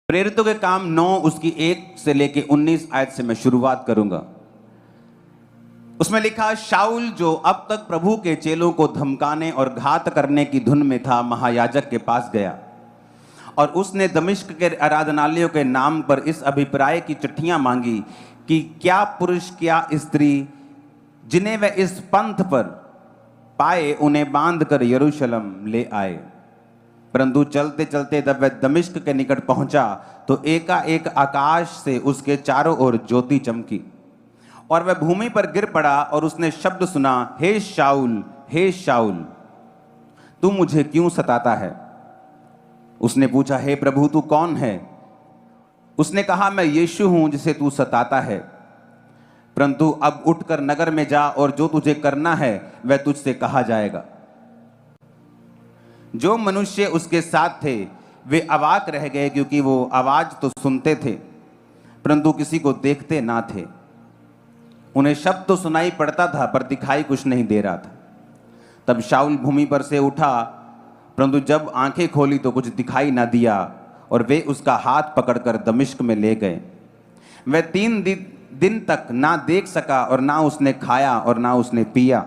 प्रेरितों के काम 9 उसकी 1 से लेके 19 आयत से मैं शुरुआत करूंगा। उसमें लिखा, शाऊल जो अब तक प्रभु के चेलों को धमकाने और घात करने की धुन में था, महायाजक के पास गया और उसने दमिश्क के आराधनालयों के नाम पर इस अभिप्राय की चिट्ठियां मांगी कि क्या पुरुष क्या स्त्री जिन्हें वह इस पंथ पर पाए उन्हें बांधकर यरूशलेम ले आए। परंतु चलते चलते जब वह दमिश्क के निकट पहुंचा तो एकाएक आकाश से उसके चारों ओर ज्योति चमकी और वह भूमि पर गिर पड़ा और उसने शब्द सुना, हे शाऊल तू मुझे क्यों सताता है। उसने पूछा, हे प्रभु तू कौन है। उसने कहा, मैं यीशु हूं जिसे तू सताता है। परंतु अब उठकर नगर में जा और जो तुझे करना है वह तुझसे कहा जाएगा। जो मनुष्य उसके साथ थे वे अवाक रह गए, क्योंकि वो आवाज तो सुनते थे परंतु किसी को देखते ना थे। उन्हें शब्द तो सुनाई पड़ता था पर दिखाई कुछ नहीं दे रहा था। तब शाऊल भूमि पर से उठा, परंतु जब आंखें खोली तो कुछ दिखाई ना दिया और वे उसका हाथ पकड़कर दमिश्क में ले गए। वह 3 दिन तक ना देख सका और ना उसने खाया और ना उसने पिया।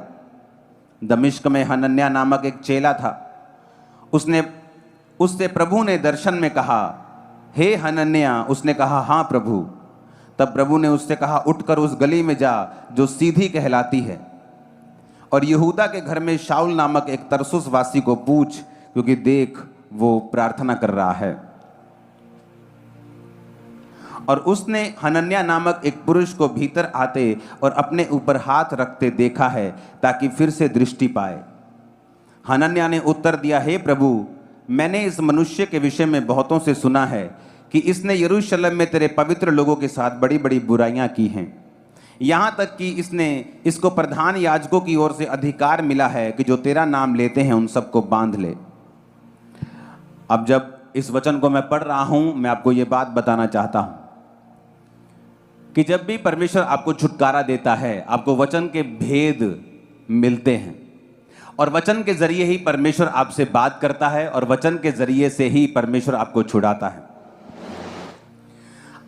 दमिश्क में हनन्याह नामक एक चेला था। उससे प्रभु ने दर्शन में कहा, हे हनन्याह। उसने कहा, हाँ प्रभु। तब प्रभु ने उससे कहा, उठकर उस गली में जा जो सीधी कहलाती है और यहूदा के घर में शाऊल नामक एक तरसुस वासी को पूछ, क्योंकि देख वो प्रार्थना कर रहा है। और उसने हनन्याह नामक एक पुरुष को भीतर आते और अपने ऊपर हाथ रखते देखा है ताकि फिर से दृष्टि पाए। हनन्याह ने उत्तर दिया, हे प्रभु, मैंने इस मनुष्य के विषय में बहुतों से सुना है कि इसने यरूशलेम में तेरे पवित्र लोगों के साथ बड़ी बड़ी बुराइयां की हैं। यहाँ तक कि इसको प्रधान याजकों की ओर से अधिकार मिला है कि जो तेरा नाम लेते हैं उन सबको बांध ले। अब जब इस वचन को मैं पढ़ रहा हूं, मैं आपको यह बात बताना चाहता हूं कि जब भी परमेश्वर आपको छुटकारा देता है, आपको वचन के भेद मिलते हैं और वचन के जरिए ही परमेश्वर आपसे बात करता है और वचन के जरिए से ही परमेश्वर आपको छुड़ाता है।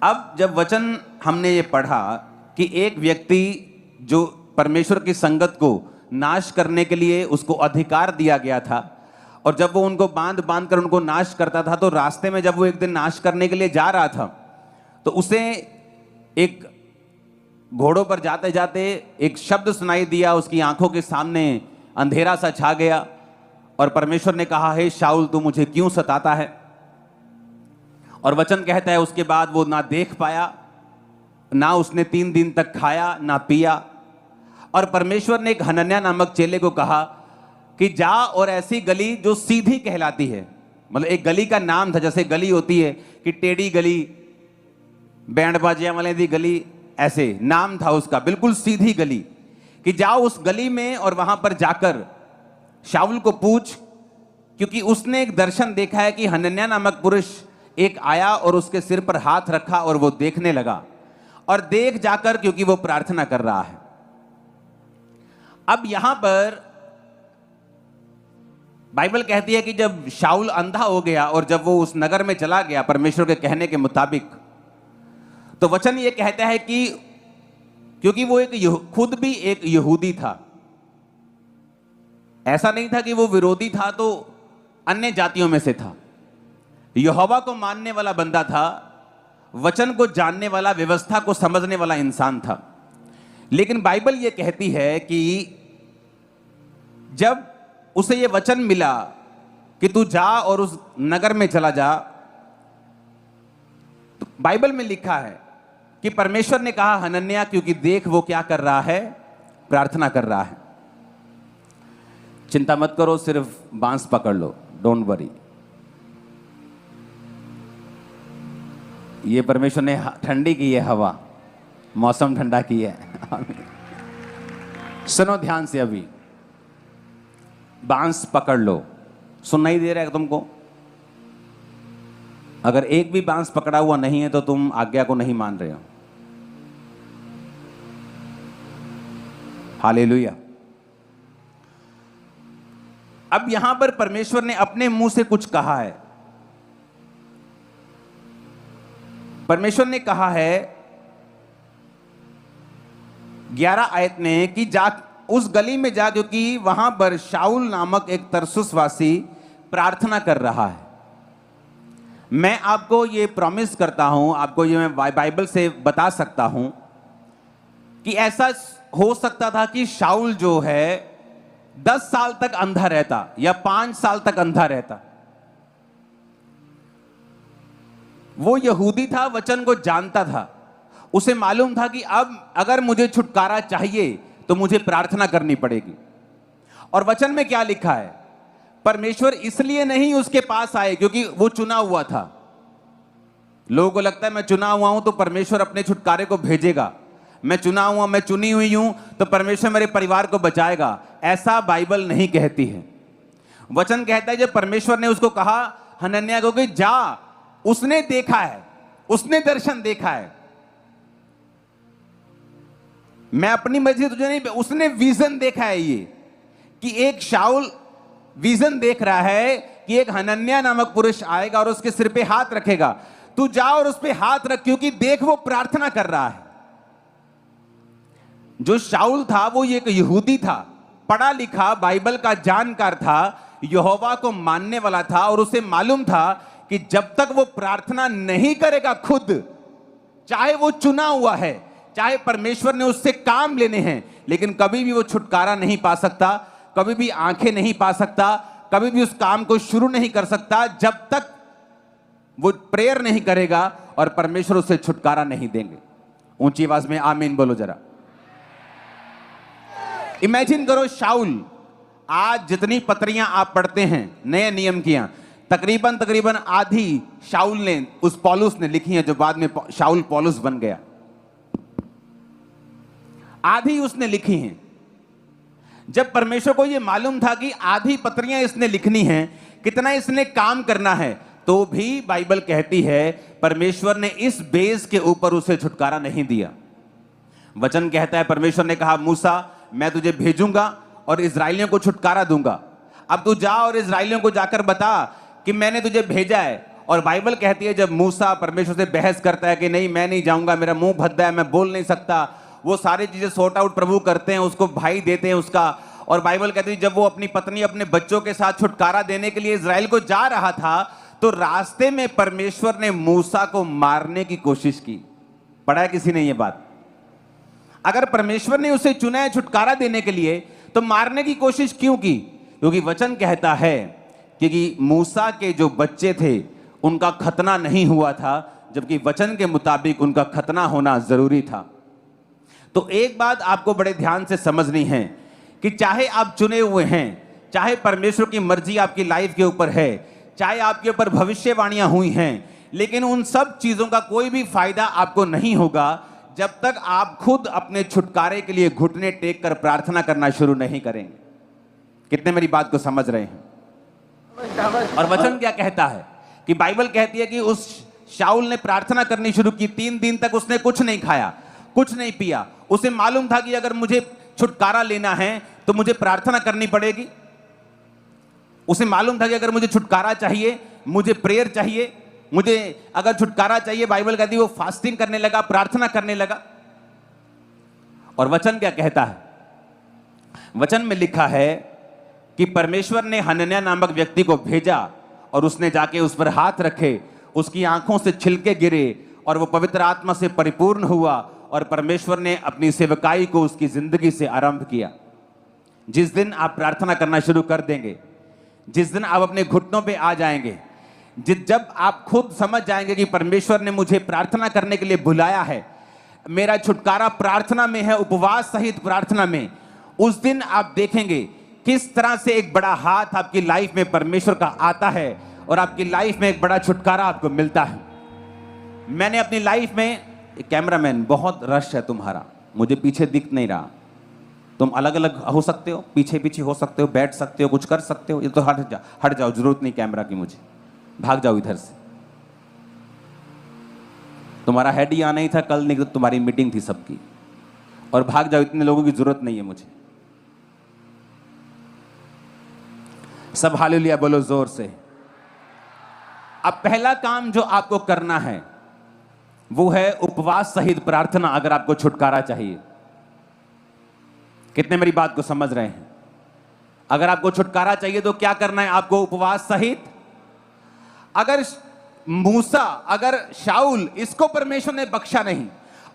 अब जब वचन हमने ये पढ़ा कि एक व्यक्ति जो परमेश्वर की संगत को नाश करने के लिए उसको अधिकार दिया गया था और जब वो उनको बांध कर उनको नाश करता था, तो रास्ते में जब वो एक दिन नाश करने के लिए जा रहा था तो उसे एक घोड़ों पर जाते जाते एक शब्द सुनाई दिया। उसकी आंखों के सामने अंधेरा सा छा गया और परमेश्वर ने कहा, हे शाऊल तू मुझे क्यों सताता है। और वचन कहता है उसके बाद वो ना देख पाया, ना उसने 3 दिन तक खाया ना पिया। और परमेश्वर ने एक हनन्याह नामक चेले को कहा कि जा और ऐसी गली जो सीधी कहलाती है, मतलब एक गली का नाम था, जैसे गली होती है कि टेढ़ी गली, बैंड बाजियां वाले दी गली, ऐसे नाम था उसका, बिल्कुल सीधी गली, कि जाओ उस गली में और वहां पर जाकर शाऊल को पूछ, क्योंकि उसने एक दर्शन देखा है कि हनन्याह नामक पुरुष एक आया और उसके सिर पर हाथ रखा और वो देखने लगा और देख जाकर, क्योंकि वो प्रार्थना कर रहा है। अब यहां पर बाइबल कहती है कि जब शाऊल अंधा हो गया और जब वो उस नगर में चला गया परमेश्वर के कहने के मुताबिक, तो वचन ये कहता है कि क्योंकि वो खुद भी एक यहूदी था, ऐसा नहीं था कि वो विरोधी था, तो अन्य जातियों में से था, यहोवा को मानने वाला बंदा था, वचन को जानने वाला, व्यवस्था को समझने वाला इंसान था। लेकिन बाइबल ये कहती है कि जब उसे ये वचन मिला कि तू जा और उस नगर में चला जा, तो बाइबल में लिखा है कि परमेश्वर ने कहा, हनन्याह, क्योंकि देख वो क्या कर रहा है, प्रार्थना कर रहा है। चिंता मत करो, सिर्फ बांस पकड़ लो, डोंट वरी। ये परमेश्वर ने ठंडी की है हवा, मौसम ठंडा की है। सुनो ध्यान से, अभी बांस पकड़ लो। सुनाई दे रहा है तुमको? अगर एक भी बांस पकड़ा हुआ नहीं है तो तुम आज्ञा को नहीं मान रहे हो। हालेलुया। अब यहां पर परमेश्वर ने अपने मुंह से कुछ कहा है परमेश्वर ने कहा है 11 आयत में कि जा उस गली में जा, क्योंकि वहां पर शाऊल नामक एक तरसुसवासी प्रार्थना कर रहा है। मैं आपको ये प्रॉमिस करता हूं, आपको ये मैं बाइबल से बता सकता हूं कि ऐसा हो सकता था कि शाऊल जो है 10 साल तक अंधा रहता या 5 साल तक अंधा रहता। वो यहूदी था, वचन को जानता था, उसे मालूम था कि अब अगर मुझे छुटकारा चाहिए तो मुझे प्रार्थना करनी पड़ेगी। और वचन में क्या लिखा है? परमेश्वर इसलिए नहीं उसके पास आए क्योंकि वो चुना हुआ था। लोगों को लगता है मैं चुना हुआ हूं तो परमेश्वर अपने छुटकारे को भेजेगा, मैं चुना हुआ, मैं चुनी हुई हूं तो परमेश्वर मेरे परिवार को बचाएगा। ऐसा बाइबल नहीं कहती है। वचन कहता है जब परमेश्वर ने उसको कहा हनन्याह को कि जा, उसने देखा है, उसने दर्शन देखा है। मैं अपनी मर्जी से तुझे नहीं, उसने विजन देखा है। ये कि एक शाऊल विजन देख रहा है कि एक हनन्याह नामक पुरुष आएगा और उसके सिर पे हाथ रखेगा। तू जा और उस पे हाथ रख, क्योंकि देख वो प्रार्थना कर रहा है। जो शाऊल था वो एक यहूदी था, पढ़ा लिखा, बाइबल का जानकार था, यहोवा को मानने वाला था, और उसे मालूम था कि जब तक वो प्रार्थना नहीं करेगा खुद, चाहे वो चुना हुआ है, चाहे परमेश्वर ने उससे काम लेने हैं, लेकिन कभी भी वो छुटकारा नहीं पा सकता, कभी भी आंखें नहीं पा सकता, कभी भी उस काम को शुरू नहीं कर सकता जब तक वो प्रेयर नहीं करेगा और परमेश्वर उसे छुटकारा नहीं देंगे। ऊंची आवाज में आमीन बोलो जरा। इमेजिन करो शाऊल, आज जितनी पत्रियां आप पढ़ते हैं नए नियम की, तकरीबन आधी शाऊल ने, उस पौलुस ने लिखी है जो बाद में शाऊल पौलुस बन गया, आधी उसने लिखी हैं। जब परमेश्वर को यह मालूम था कि आधी पत्रियां इसने लिखनी हैं, कितना इसने काम करना है, तो भी बाइबल कहती है परमेश्वर ने इस बेस के ऊपर उसे छुटकारा नहीं दिया। वचन कहता है परमेश्वर ने कहा मूसा मैं तुझे भेजूंगा और इजराइलियों को छुटकारा दूंगा, अब तू जा और इजराइलियों को जाकर बता कि मैंने तुझे भेजा है। और बाइबल कहती है जब मूसा परमेश्वर से बहस करता है कि नहीं मैं नहीं जाऊंगा, मेरा मुंह भद्दा है, मैं बोल नहीं सकता, वो सारी चीजें सॉर्ट आउट प्रभु करते हैं, उसको भाई देते हैं उसका। और बाइबल कहती है जब वो अपनी पत्नी अपने बच्चों के साथ छुटकारा देने के लिए इजराइल को जा रहा था, तो रास्ते में परमेश्वर ने मूसा को मारने की कोशिश की। पढ़ा है किसी ने ये बात? अगर परमेश्वर ने उसे चुना है छुटकारा देने के लिए, तो मारने की कोशिश क्यों की? क्योंकि वचन कहता है कि मूसा के जो बच्चे थे उनका खतना नहीं हुआ था, जबकि वचन के मुताबिक उनका खतना होना जरूरी था। तो एक बात आपको बड़े ध्यान से समझनी है कि चाहे आप चुने हुए हैं, चाहे परमेश्वर की मर्जी आपकी लाइफ के ऊपर है, चाहे आपके ऊपर भविष्यवाणियां हुई हैं, लेकिन उन सब चीजों का कोई भी फायदा आपको नहीं होगा जब तक आप खुद अपने छुटकारे के लिए घुटने टेक कर प्रार्थना करना शुरू नहीं करेंगे। कितने मेरी बात को समझ रहे हैं? और वचन क्या कहता है कि बाइबल कहती है कि उस शाऊल ने प्रार्थना करनी शुरू की। 3 दिन तक उसने कुछ नहीं खाया, कुछ नहीं पिया। उसे मालूम था कि अगर मुझे छुटकारा लेना है तो मुझे प्रार्थना करनी पड़ेगी। उसे मालूम था कि अगर मुझे छुटकारा चाहिए, मुझे प्रेयर चाहिए, मुझे अगर छुटकारा चाहिए, बाइबल कहती है वो फास्टिंग करने लगा, प्रार्थना करने लगा। और वचन क्या कहता है? वचन में लिखा है कि परमेश्वर ने हनन्याह नामक व्यक्ति को भेजा और उसने जाके उस पर हाथ रखे, उसकी आंखों से छिलके गिरे और वो पवित्र आत्मा से परिपूर्ण हुआ और परमेश्वर ने अपनी सेवकाई को उसकी जिंदगी से आरंभ किया। जिस दिन आप प्रार्थना करना शुरू कर देंगे, जिस दिन आप अपने घुटनों पे आ जाएंगे, जब आप खुद समझ जाएंगे कि परमेश्वर ने मुझे प्रार्थना करने के लिए बुलाया है, मेरा छुटकारा प्रार्थना में है, उपवास सहित प्रार्थना में, उस दिन आप देखेंगे किस तरह से एक बड़ा हाथ आपकी लाइफ में परमेश्वर का आता है और आपकी लाइफ में एक बड़ा छुटकारा आपको मिलता है। मैंने अपनी लाइफ में, कैमरामैन बहुत रश है तुम्हारा, मुझे पीछे दिख नहीं रहा, तुम अलग अलग हो सकते हो, पीछे पीछे हो सकते हो, बैठ सकते हो, कुछ कर सकते हो, ये तो हट जाओ, जरूरत नहीं कैमरा की, मुझे भाग जाओ इधर से। तुम्हारा हेड यहाँ नहीं था कल, नहीं तो तुम्हारी मीटिंग थी सबकी, और भाग जाओ, इतने लोगों की जरूरत नहीं है मुझे। सब हालेलुया बोलो जोर से। अब पहला काम जो आपको करना है, वो है उपवास सहित प्रार्थना। अगर आपको छुटकारा चाहिए, कितने मेरी बात को समझ रहे हैं? अगर आपको छुटकारा चाहिए तो क्या करना है? आपको उपवास सहित। अगर मूसा, अगर शाऊल, इसको परमेश्वर ने बख्शा नहीं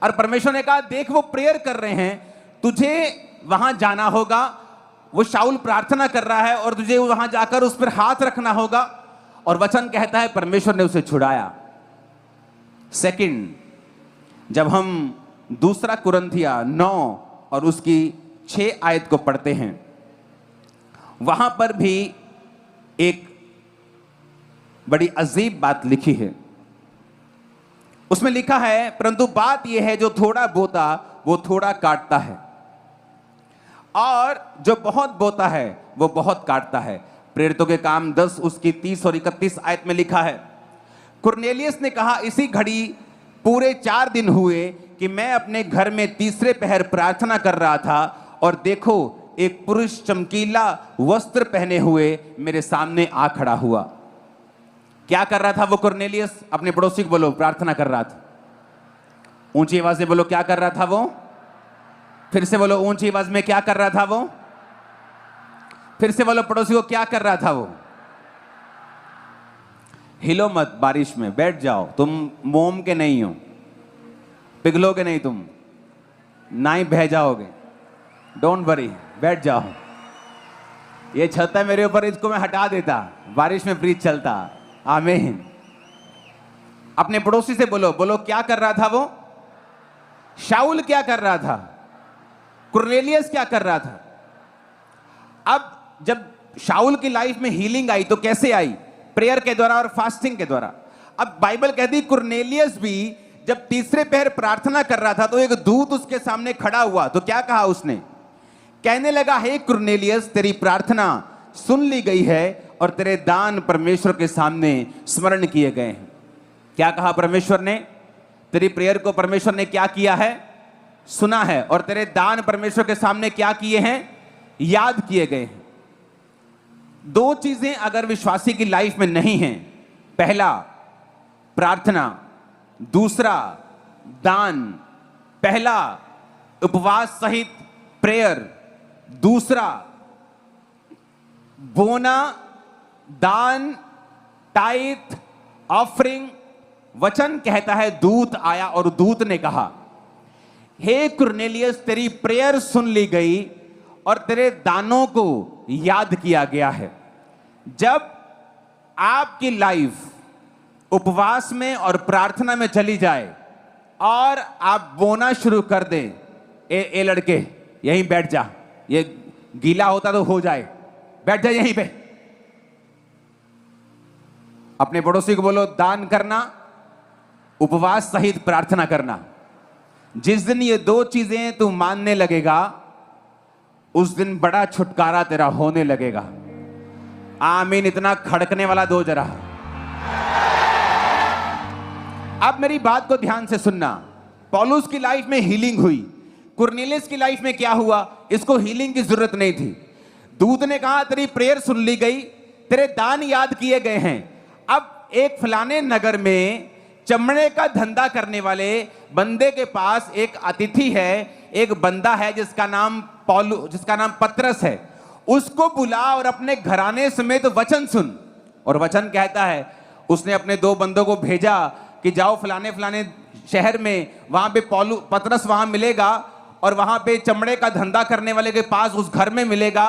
और परमेश्वर ने कहा देख वो प्रेयर कर रहे हैं, तुझे वहां जाना होगा। वो शाऊल प्रार्थना कर रहा है और तुझे वहां जाकर उस पर हाथ रखना होगा। और वचन कहता है परमेश्वर ने उसे छुड़ाया। सेकंड, जब हम दूसरा कुरिन्थिया 9 और उसकी 6 आयत को पढ़ते हैं, वहां पर भी एक बड़ी अजीब बात लिखी है। उसमें लिखा है, परंतु बात यह है जो थोड़ा बोता वो थोड़ा काटता है, और जो बहुत बोता है वो बहुत काटता है। प्रेरितों के काम 10 उसकी 30 और 31 आयत में लिखा है, कुरनेलियस ने कहा इसी घड़ी पूरे 4 दिन हुए कि मैं अपने घर में तीसरे पहर प्रार्थना कर रहा था, और देखो एक पुरुष चमकीला वस्त्र पहने हुए मेरे सामने आ खड़ा हुआ। क्या कर रहा था वो कुरनेलियस? अपने पड़ोसी को बोलो, प्रार्थना कर रहा था। ऊंची आवाज से बोलो, क्या कर रहा था वो? फिर से बोलो ऊंची आवाज में, क्या कर रहा था वो? फिर से बोलो पड़ोसी को, क्या कर रहा था वो? हिलो मत, बारिश में बैठ जाओ। तुम मोम के नहीं हो, पिघलोगे नहीं तुम, ना ही बह जाओगे। डोंट वरी, बैठ जाओ। ये छत है मेरे ऊपर, इसको मैं हटा देता, बारिश में प्रीच चलता। आमीन। अपने पड़ोसी से बोलो, बोलो क्या कर रहा था वो? शाऊल क्या कर रहा था? कुरनेलियस क्या कर रहा था? अब जब शाऊल की लाइफ में हीलिंग आई तो कैसे आई? प्रेयर के द्वारा और फास्टिंग के द्वारा। अब बाइबल कहती कुरनेलियस भी जब तीसरे पहर प्रार्थना कर रहा था तो एक दूत उसके सामने खड़ा हुआ। तो क्या कहा उसने? कहने लगा, हे कुरनेलियस, तेरी प्रार्थना सुन ली गई है और तेरे दान परमेश्वर के सामने स्मरण किए गए हैं। क्या कहा परमेश्वर ने? तेरी प्रेयर को परमेश्वर ने क्या किया है? सुना है। और तेरे दान परमेश्वर के सामने क्या किए हैं? याद किए गए हैं। 2 चीजें अगर विश्वासी की लाइफ में नहीं हैं, पहला प्रार्थना, दूसरा दान। पहला उपवास सहित प्रेयर, दूसरा बोना, दान, टाइथ, ऑफरिंग। वचन कहता है दूत आया और दूत ने कहा, हे कुरनेलियस, तेरी प्रेयर सुन ली गई और तेरे दानों को याद किया गया है। जब आपकी लाइफ उपवास में और प्रार्थना में चली जाए और आप बोना शुरू कर दें, ए लड़के यहीं बैठ जा, ये गीला होता तो हो जाए, बैठ जा यहीं पे। अपने पड़ोसी को बोलो, दान करना, उपवास सहित प्रार्थना करना। जिस दिन ये 2 चीजें तू मानने लगेगा, उस दिन बड़ा छुटकारा तेरा होने लगेगा। आमीन। इतना खड़कने वाला दो जरा। अब मेरी बात को ध्यान से सुनना। पौलुस की लाइफ में हीलिंग हुई, कुरनेलियस की लाइफ में क्या हुआ? इसको हीलिंग की जरूरत नहीं थी। दूत ने कहा तेरी प्रेयर सुन ली गई, तेरे दान याद किए गए हैं। अब एक फलाने नगर में चमड़े का धंधा करने वाले बंदे के पास एक अतिथि है, एक बंदा है जिसका नाम पतरस है। उसको बुला और अपने घराने समेत वचन सुन। और वचन कहता है उसने अपने 2 बंदों को भेजा कि जाओ फलाने फलाने शहर में, वहां पे पतरस वहां मिलेगा और वहां पे चमड़े का धंधा करने वाले के पास उस घर में मिलेगा।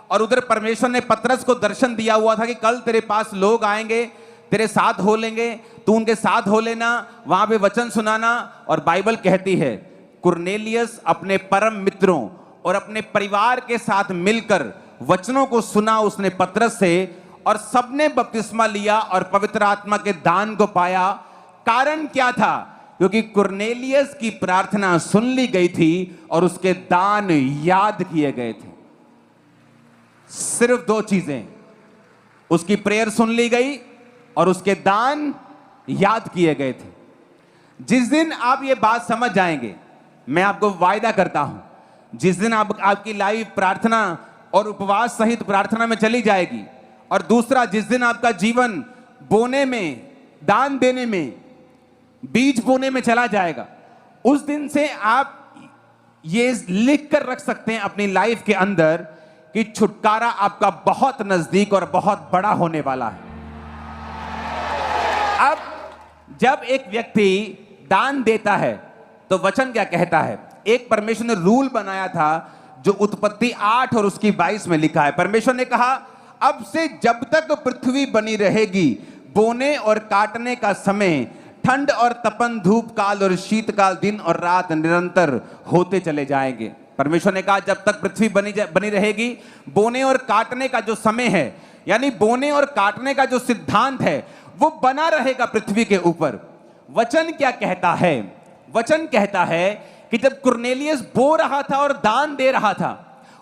और उधर परमेश्वर ने पतरस को दर्शन दिया हुआ था कि कल तेरे पास लोग आएंगे, तेरे साथ हो लेंगे, तू उनके साथ हो लेना, वहां पे वचन सुनाना। और बाइबल कहती है कुरनेलियस अपने परम मित्रों और अपने परिवार के साथ मिलकर वचनों को सुना उसने पतरस से, और सबने बपतिस्मा लिया और पवित्र आत्मा के दान को पाया। कारण क्या था? क्योंकि कुरनेलियस की प्रार्थना सुन ली गई थी और उसके दान याद किए गए थे। सिर्फ 2 चीजें, उसकी प्रेयर सुन ली गई और उसके दान याद किए गए थे। जिस दिन आप ये बात समझ जाएंगे, मैं आपको वायदा करता हूं, जिस दिन आपकी लाइफ प्रार्थना और उपवास सहित प्रार्थना में चली जाएगी, और दूसरा जिस दिन आपका जीवन बोने में, दान देने में बीज बोने में चला जाएगा। उस दिन से आप ये लिख कर रख सकते हैं अपनी लाइफ के अंदर कि छुटकारा आपका बहुत नजदीक और बहुत बड़ा होने वाला है। अब जब एक व्यक्ति दान देता है तो वचन क्या कहता है? एक परमेश्वर ने रूल बनाया था जो उत्पत्ति 8 और उसकी 22 में लिखा है। परमेश्वर ने कहा, अब से जब तक पृथ्वी बनी रहेगी, बोने और काटने का समय, ठंड और तपन, धूप काल और शीतकाल, दिन और रात निरंतर होते चले जाएंगे। परमेश्वर ने कहा जब तक पृथ्वी बनी रहेगी, बोने और काटने का जो समय है, यानी बोने और काटने का जो सिद्धांत है, वो बना रहेगा पृथ्वी के ऊपर। वचन क्या कहता है? वचन कहता है कि जब कुरनेलियस बो रहा था और दान दे रहा था,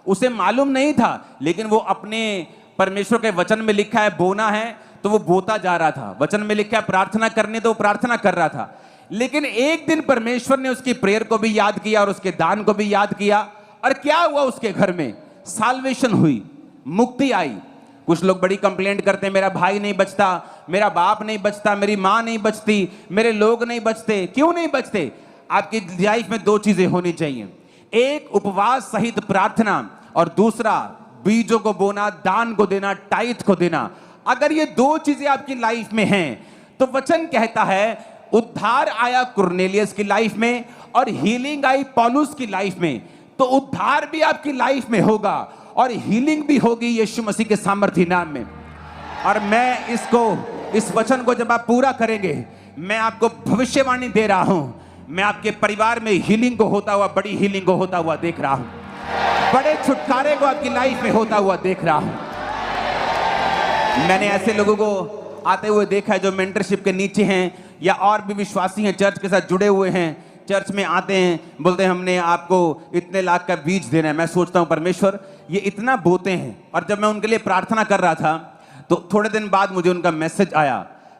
उसे मालूम नहीं था, लेकिन वो अपने परमेश्वर के वचन में लिखा है बोना है तो वो बोता जा रहा था, वचन में लिखा है प्रार्थना करने तो वो प्रार्थना कर रहा था। लेकिन एक दिन परमेश्वर ने उसकी प्रेयर को भी याद किया और उसके दान को भी याद किया, और क्या हुआ? उसके घर में साल्वेशन हुई, मुक्ति आई। कुछ लोग बड़ी कंप्लेंट करते हैं, मेरा भाई नहीं बचता, मेरा बाप नहीं बचता, मेरी मां नहीं बचती, मेरे लोग नहीं बचते। क्यों नहीं बचते? आपकी लाइफ में दो चीजें होनी चाहिए, एक उपवास सहित प्रार्थना और दूसरा बीजों को बोना, दान को देना, टाइथ को देना। अगर ये दो चीजें आपकी लाइफ में हैं तो वचन कहता है उद्धार आया कुरनेलियस की लाइफ में और हीलिंग आई पौलुस की लाइफ में। तो उद्धार भी आपकी लाइफ में होगा और हीलिंग भी होगी यीशु मसीह के सामर्थी नाम में। और मैं इस वचन को जब आप पूरा करेंगे, मैं आपको भविष्यवाणी दे रहा हूं, मैं आपके परिवार में हीलिंग को होता हुआ, बड़ी हीलिंग को होता हुआ देख रहा हूं, बड़े छुटकारे को आपकी लाइफ में होता हुआ देख रहा हूं। मैंने ऐसे लोगों को आते हुए देखा है जो मेंटरशिप के नीचे हैं या और भी विश्वासी हैं, चर्च के साथ जुड़े हुए हैं, चर्च में आते हैं, बोलते हैं हमने आपको इतने लाख का बीज देना है। मैं सोचता हूं परमेश्वर ये इतना बोते हैं। और जब मैं उनके लिए प्रार्थना कर रहा था तो थोड़े दिन बाद मुझे उनका मैसेज आया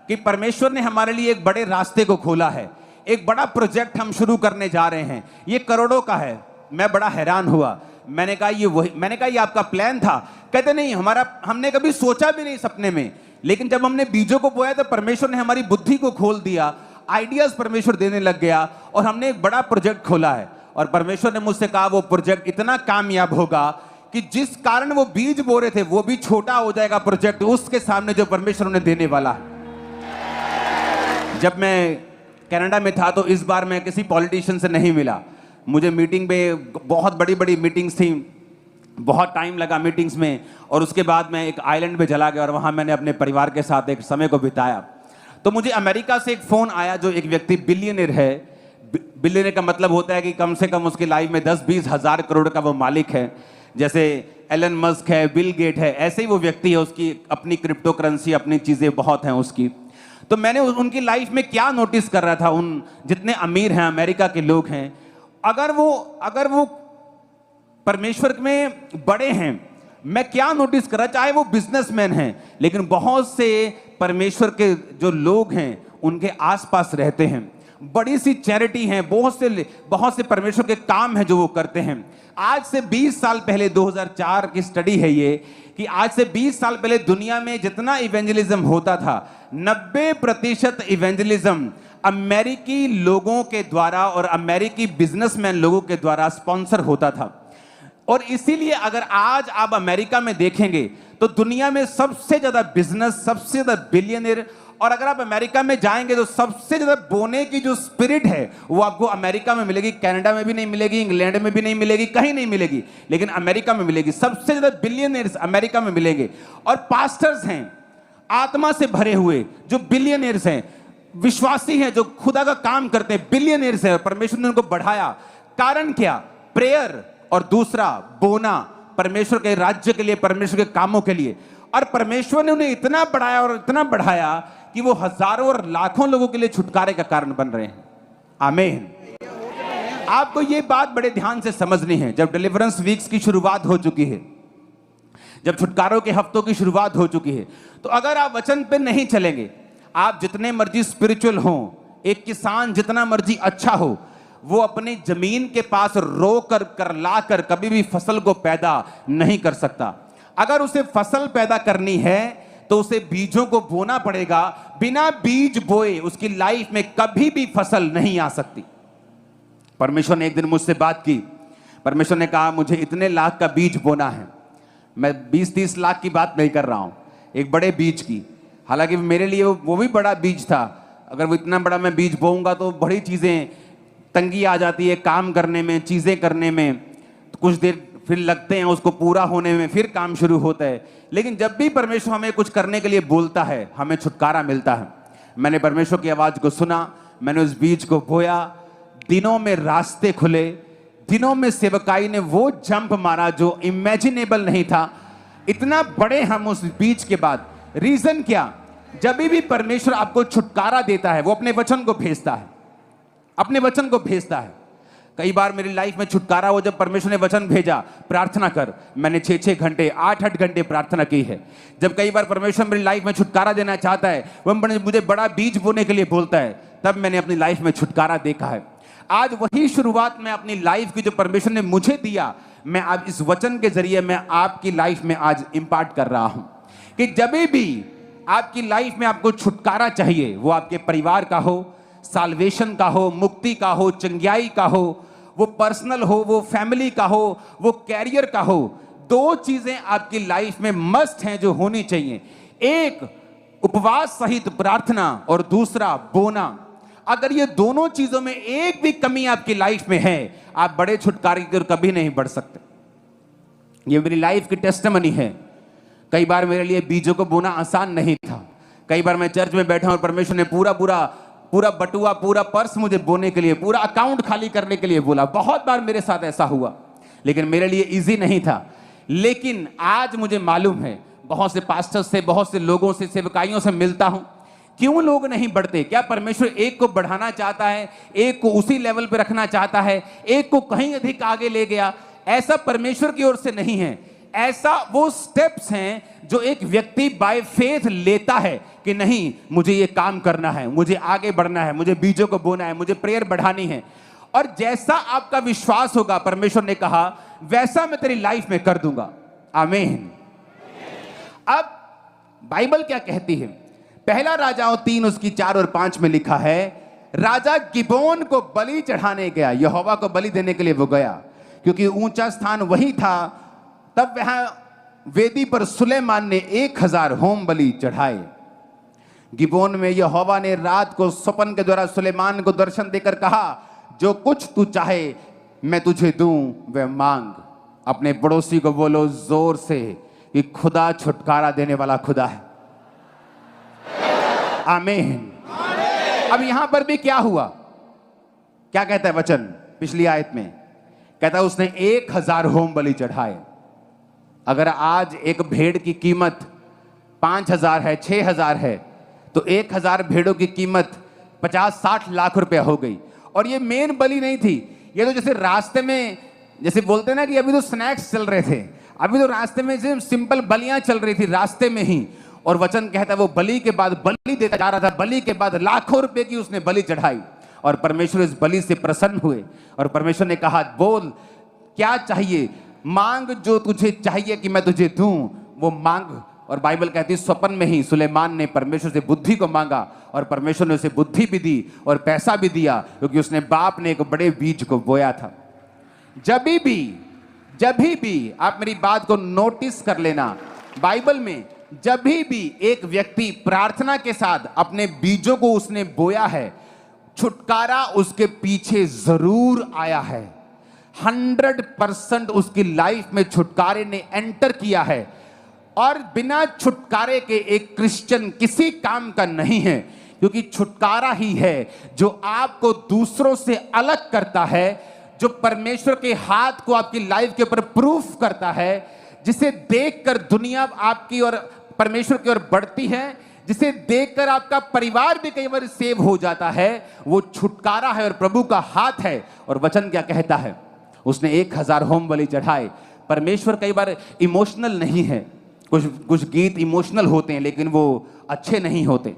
कि परमेश्वर ने हमारे लिए एक बड़े रास्ते को खोला है, एक बड़ा प्रोजेक्ट हम शुरू करने जा रहे हैं, ये करोड़ों का है। मैं बड़ा हैरान हुआ। मैंने कहा ये आपका प्लान था? कहते नहीं, हमने कभी सोचा भी नहीं सपने में, लेकिन जब हमने बीजों को बोया तो परमेश्वर ने हमारी बुद्धि को खोल दिया, आइडियाज परमेश्वर देने लग गया और हमने एक बड़ा प्रोजेक्ट खोला है। और परमेश्वर ने मुझसे कहा वो प्रोजेक्ट इतना कामयाब होगा कि जिस कारण वो बीज बो रहे थे वो भी छोटा हो जाएगा प्रोजेक्ट उसके सामने जो परमेश्वर उन्हें देने वाला है। जब मैं कनाडा में था तो इस बार मैं किसी पॉलिटिशियन से नहीं मिला। मुझे मीटिंग में, बहुत बड़ी बड़ी मीटिंग्स थी, बहुत टाइम लगा मीटिंग्स में, और उसके बाद मैं एक आइलैंड पे चला गया और वहाँ मैंने अपने परिवार के साथ एक समय को बिताया। तो मुझे अमेरिका से एक फ़ोन आया जो एक व्यक्ति बिलियनर है। बिलियनर का मतलब होता है कि कम से कम उसकी लाइफ में 10-20 हज़ार करोड़ का वो मालिक है। जैसे एलन मस्क है, बिल गेट है, ऐसे ही वो व्यक्ति है, उसकी अपनी क्रिप्टो करेंसी, अपनी चीज़ें बहुत हैं उसकी। तो मैंने उनकी लाइफ में क्या नोटिस कर रहा था, उन जितने अमीर हैं अमेरिका के लोग हैं, अगर वो परमेश्वर में बड़े हैं, मैं क्या नोटिस कर रहा, चाहे वो बिजनेसमैन हैं, लेकिन बहुत से परमेश्वर के जो लोग हैं उनके आसपास रहते हैं। बड़ी सी चैरिटी है, बहुत से परमेश्वर के काम हैं जो वो करते हैं। आज से 20 साल पहले, 2004 की स्टडी है ये, कि आज से 20 साल पहले दुनिया में जितना इवेंजलिज्म होता था, 90% इवेंजलिज्म अमेरिकी लोगों के द्वारा और अमेरिकी बिजनेसमैन लोगों के द्वारा स्पॉन्सर होता था। और इसीलिए अगर आज आप अमेरिका में देखेंगे तो दुनिया में सबसे ज्यादा बिजनेस, सबसे ज्यादा बिलियनर, और अगर आप अमेरिका में जाएंगे तो सबसे ज्यादा बोने की जो स्पिरिट है वो आपको अमेरिका में मिलेगी। कनाडा में भी नहीं मिलेगी, इंग्लैंड में भी नहीं मिलेगी, कहीं नहीं मिलेगी, लेकिन अमेरिका में मिलेगी। सबसे ज्यादा बिलियनर्स अमेरिका में मिलेंगे। और पास्टर्स हैं आत्मा से भरे हुए जो बिलियनर्स हैं, विश्वासी हैं जो खुदा का काम करते हैं, बिलियनर्स हैं। परमेश्वर ने उनको बढ़ाया। कारण क्या? प्रेयर, और दूसरा बोना, परमेश्वर के राज्य के लिए, परमेश्वर के कामों के लिए। और परमेश्वर ने उन्हें इतना बढ़ाया और इतना बढ़ाया कि वो हजारों और लाखों लोगों के लिए छुटकारे का कारण बन रहे हैं। आमीन। आपको ये बात बड़े ध्यान से समझनी है। जब डिलीवरेंस वीक्स की शुरुआत हो चुकी है, जब छुटकारों के हफ्तों की शुरुआत हो चुकी है, तो अगर आप वचन पे नहीं चलेंगे, आप जितने मर्जी स्पिरिचुअल हो, एक किसान जितना मर्जी अच्छा हो, वो अपनी जमीन के पास रो कर ला कर कभी भी फसल को पैदा नहीं कर सकता। अगर उसे फसल पैदा करनी है तो उसे बीजों को बोना पड़ेगा। बिना बीज बोए उसकी लाइफ में कभी भी फसल नहीं आ सकती। परमेश्वर ने एक दिन मुझसे बात की। परमेश्वर ने कहा मुझे इतने लाख का बीज बोना है। मैं 20-30 लाख की बात नहीं कर रहा हूं, एक बड़े बीज की। हालांकि मेरे लिए वो भी बड़ा बीज था। अगर वो इतना बड़ा मैं बीज बोऊंगा तो बड़ी चीजें, तंगी आ जाती है काम करने में, चीजें करने में, तो कुछ देर फिर लगते हैं उसको पूरा होने में, फिर काम शुरू होता है। लेकिन जब भी परमेश्वर हमें कुछ करने के लिए बोलता है, हमें छुटकारा मिलता है। मैंने परमेश्वर की आवाज को सुना, मैंने उस बीज को बोया, दिनों में रास्ते खुले, दिनों में सेवकाई ने वो जंप मारा जो इमेजिनेबल नहीं था। इतना बड़े हम उस बीज के बाद। रीजन क्या? जब भी परमेश्वर आपको छुटकारा देता है वो अपने वचन को भेजता है, अपने वचन को भेजता है। कई बार मेरी लाइफ में छुटकारा हो जब परमेश्वर ने वचन भेजा, प्रार्थना कर। मैंने 6-6 घंटे 8-8 घंटे प्रार्थना की है। जब कई बार परमेश्वर मेरी लाइफ में छुटकारा देना चाहता है, वह मुझे बड़ा बीज बोने के लिए बोलता है, तब मैंने अपनी लाइफ में छुटकारा देखा है। आज वही शुरुआत में अपनी लाइफ की जो परमेश्वर ने मुझे दिया, मैं आज इस वचन के जरिए मैं आपकी लाइफ में आज इंपार्ट कर रहा हूं कि जब भी आपकी लाइफ में आपको छुटकारा चाहिए, वो आपके परिवार का हो, साल्वेशन का हो, मुक्ति का हो, चंगियाई का हो, वो पर्सनल हो, वो फैमिली का हो, वो कैरियर का हो, 2 चीजें आपकी लाइफ में मस्ट हैं जो होनी चाहिए। एक उपवास सहित प्रार्थना और दूसरा बोना। अगर ये दोनों चीजों में एक भी कमी आपकी लाइफ में है, आप बड़े छुटकारे की ओर कभी नहीं बढ़ सकते। ये मेरी लाइफ की टेस्टिमनी है। कई बार मेरे लिए बीजों को बोना आसान नहीं था। कई बार मैं चर्च में बैठा और परमेश्वर ने पूरा बटुआ, पूरा पर्स मुझे बोने के लिए, पूरा अकाउंट खाली करने के लिए बोला। बहुत बार मेरे साथ ऐसा हुआ, लेकिन मेरे लिए इजी नहीं था। लेकिन आज मुझे मालूम है, बहुत से पास्टर से, बहुत से लोगों से, सेवकाइयों से मिलता हूं, क्यों लोग नहीं बढ़ते? क्या परमेश्वर एक को बढ़ाना चाहता है, एक को उसी लेवल पे रखना चाहता है, एक को कहीं अधिक आगे ले गया? ऐसा परमेश्वर की ओर से नहीं है। ऐसा वो स्टेप्स हैं जो एक व्यक्ति बाय फेथ लेता है कि नहीं, मुझे ये काम करना है, मुझे आगे बढ़ना है, मुझे बीजों को बोना है, मुझे प्रेयर बढ़ानी है। और जैसा आपका विश्वास होगा, परमेश्वर ने कहा वैसा मैं तेरी लाइफ में कर दूंगा। आमीन। अब बाइबल क्या कहती है? पहला राजाओं 3 उसकी 4 और 5 में लिखा है, राजा गिबोन को बलि चढ़ाने गया। यहोवा को बलि देने के लिए वो गया, क्योंकि ऊंचा स्थान वही था। तब वहां वेदी पर सुलेमान ने 1000 होम बलि चढ़ाए। गिबोन में यहोवा ने रात को स्वप्न के द्वारा सुलेमान को दर्शन देकर कहा, जो कुछ तू चाहे मैं तुझे दूं वह मांग। अपने पड़ोसी को बोलो जोर से कि खुदा छुटकारा देने वाला खुदा है। आमीन। अब यहां पर भी क्या हुआ? क्या कहता है वचन पिछली आयत में? कहता है उसने 1000 होम बलि चढ़ाए। अगर आज एक भेड़ की कीमत 5000 है, 6000 है, तो 1000 भेड़ों की कीमत 50-60 लाख रुपया हो गई। और ये मेन बलि नहीं थी, ये तो जैसे रास्ते में, जैसे बोलते ना कि अभी तो स्नैक्स चल रहे थे, अभी तो रास्ते में सिर्फ सिंपल बलियां चल रही थी रास्ते में ही। और वचन कहता है वो बलि के बाद बलि देता जा रहा था, बलि के बाद लाखों रुपए की उसने बलि चढ़ाई। और परमेश्वर इस बलि से प्रसन्न हुए और परमेश्वर ने कहा, बोल क्या चाहिए, मांग जो तुझे चाहिए कि मैं तुझे दूं वो मांग। और बाइबल कहती है स्वप्न में ही सुलेमान ने परमेश्वर से बुद्धि को मांगा और परमेश्वर ने उसे बुद्धि भी दी और पैसा भी दिया, क्योंकि उसने बाप ने एक बड़े बीज को बोया था। जब भी आप मेरी बात को नोटिस कर लेना, बाइबल में जब भी एक व्यक्ति प्रार्थना के साथ अपने बीजों को उसने बोया है, छुटकारा उसके पीछे जरूर आया है। 100% उसकी लाइफ में छुटकारे ने एंटर किया है। और बिना छुटकारे के एक क्रिश्चियन किसी काम का नहीं है, क्योंकि छुटकारा ही है जो आपको दूसरों से अलग करता है, जो परमेश्वर के हाथ को आपकी लाइफ के ऊपर प्रूफ करता है, जिसे देखकर दुनिया आपकी और परमेश्वर की ओर बढ़ती है, जिसे देखकर आपका परिवार भी कई बार सेव हो जाता है। वो छुटकारा है और प्रभु का हाथ है। और वचन क्या कहता है? उसने 1000 होम बलि चढ़ाए। परमेश्वर कई बार इमोशनल नहीं है। कुछ गीत इमोशनल होते हैं लेकिन वो अच्छे नहीं होते।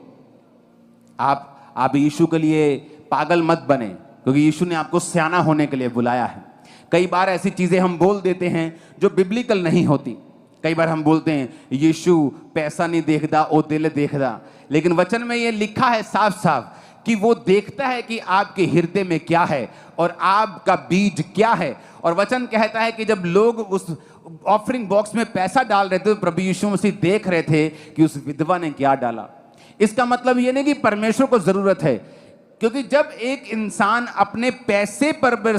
आप यीशु के लिए पागल मत बने, क्योंकि यीशु ने आपको सियाना होने के लिए बुलाया है। कई बार ऐसी चीजें हम बोल देते हैं जो बिब्लिकल नहीं होती। कई बार हम बोलते हैं यीशु पैसा नहीं देखता, ओ दिल देखता, लेकिन वचन में ये लिखा है साफ साफ कि वो देखता है कि आपके हृदय में क्या है और आपका बीज क्या है। और वचन कहता है कि जब लोग उस ऑफरिंग बॉक्स में पैसा डाल रहे थे तो प्रभु यीशु मसीह देख रहे थे कि उस विधवा ने क्या डाला। इसका मतलब ये नहीं कि परमेश्वर को जरूरत है, क्योंकि जब एक इंसान अपने पैसे पर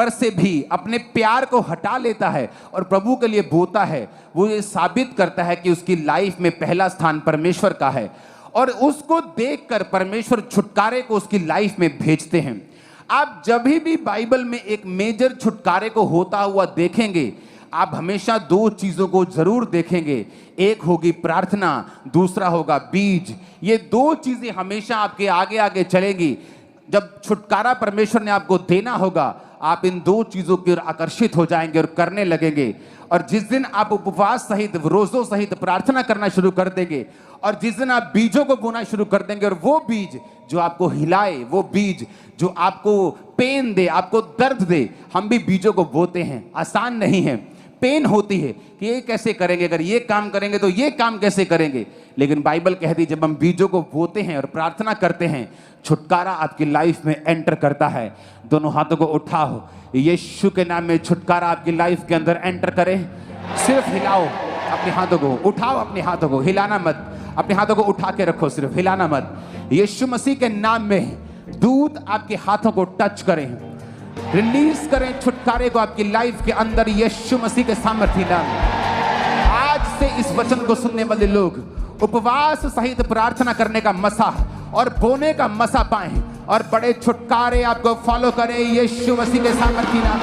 से भी अपने प्यार को हटा लेता है और प्रभु के लिए बोता है, वो ये साबित करता है कि उसकी लाइफ में पहला स्थान परमेश्वर का है और उसको देखकर परमेश्वर छुटकारे को उसकी लाइफ में भेजते हैं। आप जब भी बाइबल में एक मेजर छुटकारे को होता हुआ देखेंगे, आप हमेशा दो चीजों को जरूर देखेंगे, एक होगी प्रार्थना, दूसरा होगा बीज। ये दो चीजें हमेशा आपके आगे आगे चलेंगी। जब छुटकारा परमेश्वर ने आपको देना होगा, आप इन दो चीजों की ओर आकर्षित हो जाएंगे और करने लगेंगे। और जिस दिन आप उपवास सहित, रोजों सहित प्रार्थना करना शुरू कर देंगे और जिस दिन आप बीजों को बोना शुरू कर देंगे, और वो बीज जो आपको हिलाए, वो बीज जो आपको पेन दे, आपको दर्द दे, हम भी बीजों को बोते हैं। आसान नहीं है, पेन होती है कि ये कैसे करेंगे, अगर ये काम करेंगे तो ये काम कैसे करेंगे, लेकिन बाइबल कहती है जब हम बीजों को बोते हैं और प्रार्थना करते हैं, छुटकारा आपकी लाइफ में एंटर करता है। दोनों हाथों को उठाओ, यीशु के नाम में छुटकारा आपकी लाइफ के अंदर एंटर करे। सिर्फ हिलाओ अपने हाथों को, उठाओ अपने हाथों को, हिलाना मत, अपने हाथों को उठा के रखो, सिर्फ हिलाना मत। यीशु मसीह के नाम में दूत आपके हाथों को टच करें, रिलीज करें छुटकारे को आपकी लाइफ के अंदर यीशु मसीह के सामर्थ्य नाम। आज से इस वचन को सुनने वाले लोग उपवास सहित प्रार्थना करने का मसा और बोने का मसा पाएं और बड़े छुटकारे आपको फॉलो करें यीशु मसीह के सामर्थ्य नाम।